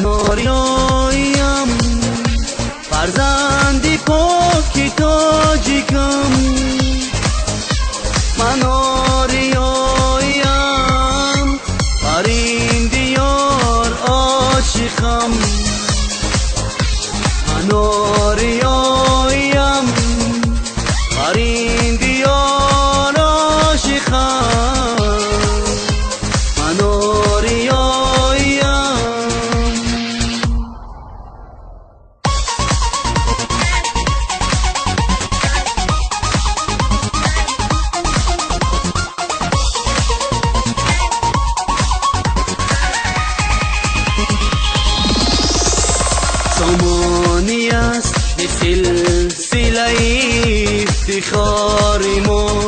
آریاییم فرزندی پاکی تاجیکم من آریاییم بر این دیار عاشقم من آریاییم بر این دیار عاشقم من آریاییم سامانی است به سلسله افتخار ما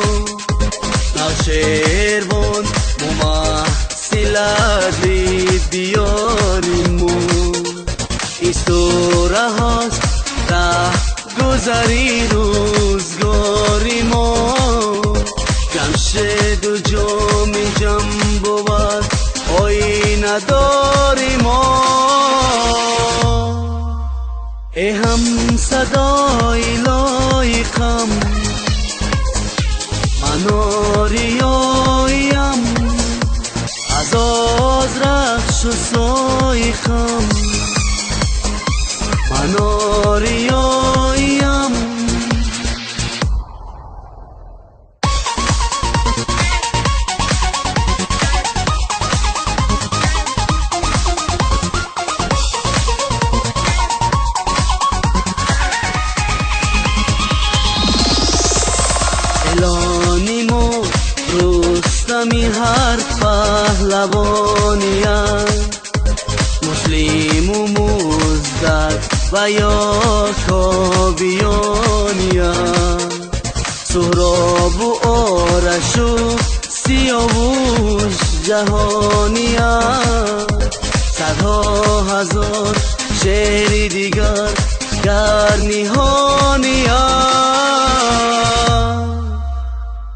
نوشهروان ممثلت دیار ما ایستوره هاست ره گذری روزگاری ما جمشید و جام جم بود آینه داری ما ای هم صدای لایقم من آریاییم از رخش و سایقم من آریاییم اعلانیمو رستمی هر پهلوانیم مسلم و مزدک و یا کاویانیم سهراب و آرش و سیاوش جهانیم صدها هزار شعری دیگر در نهانیم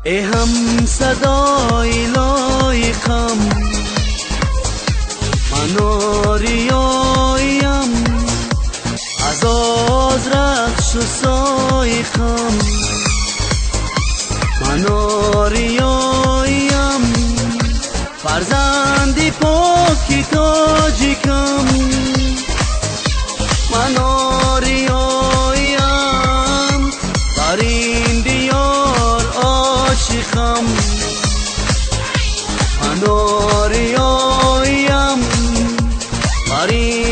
ای هم صدای لایقم من آریاییم از رخش و سایقم من آریاییم فرزندی پاکی تاجیکم من آریاییم بر این دیار عاشقم من آریاییم بر این